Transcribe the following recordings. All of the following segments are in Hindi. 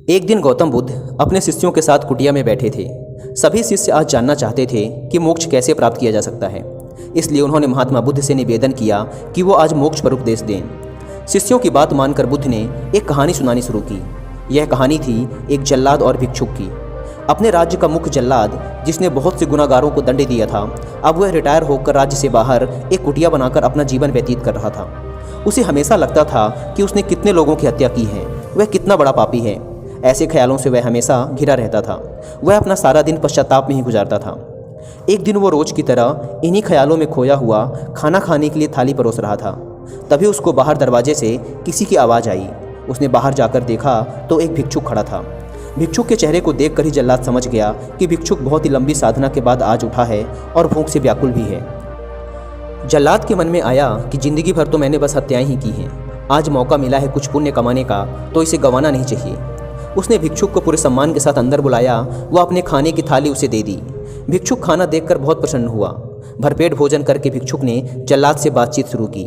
एक दिन गौतम बुद्ध अपने शिष्यों के साथ कुटिया में बैठे थे। सभी शिष्य आज जानना चाहते थे कि मोक्ष कैसे प्राप्त किया जा सकता है। इसलिए उन्होंने महात्मा बुद्ध से निवेदन किया कि वो आज मोक्ष पर उपदेश दें। शिष्यों की बात मानकर बुद्ध ने एक कहानी सुनानी शुरू की। यह कहानी थी एक जल्लाद और भिक्षुक की। अपने राज्य का मुख्य जल्लाद, जिसने बहुत से गुनाहगारों को दंड दिया था, अब वह रिटायर होकर राज्य से बाहर एक कुटिया बनाकर अपना जीवन व्यतीत कर रहा था। उसे हमेशा लगता था कि उसने कितने लोगों की हत्या की है, वह कितना बड़ा पापी है। ऐसे ख्यालों से वह हमेशा घिरा रहता था। वह अपना सारा दिन पश्चाताप में ही गुजारता था। एक दिन वो रोज की तरह इन्हीं ख्यालों में खोया हुआ खाना खाने के लिए थाली परोस रहा था। तभी उसको बाहर दरवाजे से किसी की आवाज़ आई। उसने बाहर जाकर देखा तो एक भिक्षुक खड़ा था। भिक्षुक के चेहरे को देखकर ही जल्लाद समझ गया कि भिक्षुक बहुत ही लंबी साधना के बाद आज उठा है और भूख से व्याकुल भी है। जल्लाद के मन में आया कि जिंदगी भर तो मैंने बस हत्याएं ही की हैं। आज मौका मिला है कुछ पुण्य कमाने का, तो इसे गंवाना नहीं चाहिए। उसने भिक्षुक को पूरे सम्मान के साथ अंदर बुलाया। वह अपने खाने की थाली उसे दे दी। भिक्षुक खाना देखकर बहुत प्रसन्न हुआ। भरपेट भोजन करके भिक्षुक ने जल्लाद से बातचीत शुरू की।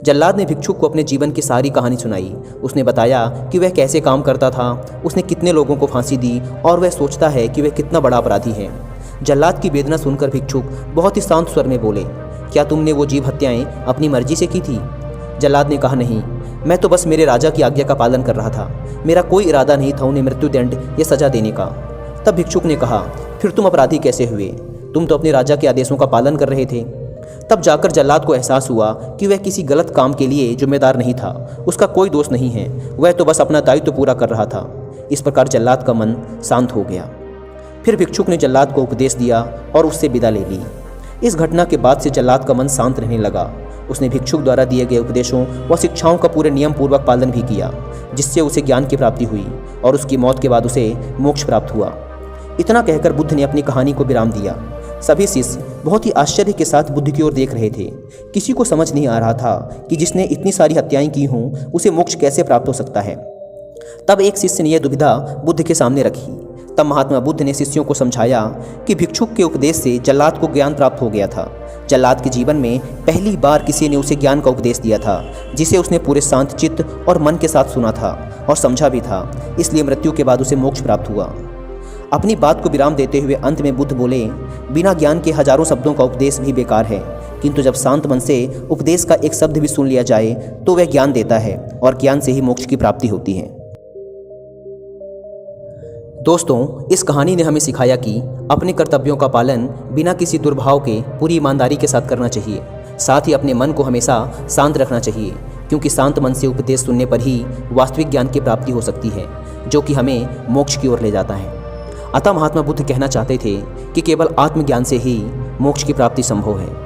जल्लाद ने भिक्षुक को अपने जीवन की सारी कहानी सुनाई। उसने बताया कि वह कैसे काम करता था, उसने कितने लोगों को फांसी दी और वह सोचता है कि वह कितना बड़ा अपराधी है। जल्लाद की वेदना सुनकर भिक्षुक बहुत ही शांत स्वर में बोले, क्या तुमने वो जीव हत्याएं अपनी मर्जी से की थी? जल्लाद ने कहा, नहीं, मैं तो बस मेरे राजा की आज्ञा का पालन कर रहा था। मेरा कोई इरादा नहीं था उन्हें मृत्युदंड या सजा देने का। तब भिक्षुक ने कहा, फिर तुम अपराधी कैसे हुए? तुम तो अपने राजा के आदेशों का पालन कर रहे थे। तब जाकर जल्लाद को एहसास हुआ कि वह किसी गलत काम के लिए जिम्मेदार नहीं था। उसका कोई दोष नहीं है, वह तो बस अपना दायित्व पूरा कर रहा था। इस प्रकार जल्लाद का मन शांत हो गया। फिर भिक्षुक ने जल्लाद को उपदेश दिया और उससे विदा ले ली। इस घटना के बाद से जल्लाद का मन शांत रहने लगा। उसने भिक्षुक द्वारा दिए गए उपदेशों व शिक्षाओं का पूरे नियम पूर्वक पालन भी किया, जिससे उसे ज्ञान की प्राप्ति हुई और उसकी मौत के बाद उसे मोक्ष प्राप्त हुआ। इतना कहकर बुद्ध ने अपनी कहानी को विराम दिया। सभी शिष्य बहुत ही आश्चर्य के साथ बुद्ध की ओर देख रहे थे। किसी को समझ नहीं आ रहा था कि जिसने इतनी सारी हत्याएं की हों उसे मोक्ष कैसे प्राप्त हो सकता है। तब एक शिष्य ने यह दुविधा बुद्ध के सामने रखी। तब महात्मा बुद्ध ने शिष्यों को समझाया कि भिक्षुक के उपदेश से जल्लाद को ज्ञान प्राप्त हो गया था। जल्लाद के जीवन में पहली बार किसी ने उसे ज्ञान का उपदेश दिया था, जिसे उसने पूरे शांत चित्त और मन के साथ सुना था और समझा भी था। इसलिए मृत्यु के बाद उसे मोक्ष प्राप्त हुआ। अपनी बात को विराम देते हुए अंत में बुद्ध बोले, बिना ज्ञान के हजारों शब्दों का उपदेश भी बेकार है, किंतु जब शांत मन से उपदेश का एक शब्द भी सुन लिया जाए तो वह ज्ञान देता है और ज्ञान से ही मोक्ष की प्राप्ति होती है। दोस्तों, इस कहानी ने हमें सिखाया कि अपने कर्तव्यों का पालन बिना किसी दुर्भाव के पूरी ईमानदारी के साथ करना चाहिए। साथ ही अपने मन को हमेशा शांत रखना चाहिए, क्योंकि शांत मन से उपदेश सुनने पर ही वास्तविक ज्ञान की प्राप्ति हो सकती है, जो कि हमें मोक्ष की ओर ले जाता है। अतः महात्मा बुद्ध कहना चाहते थे कि केवल आत्मज्ञान से ही मोक्ष की प्राप्ति संभव है।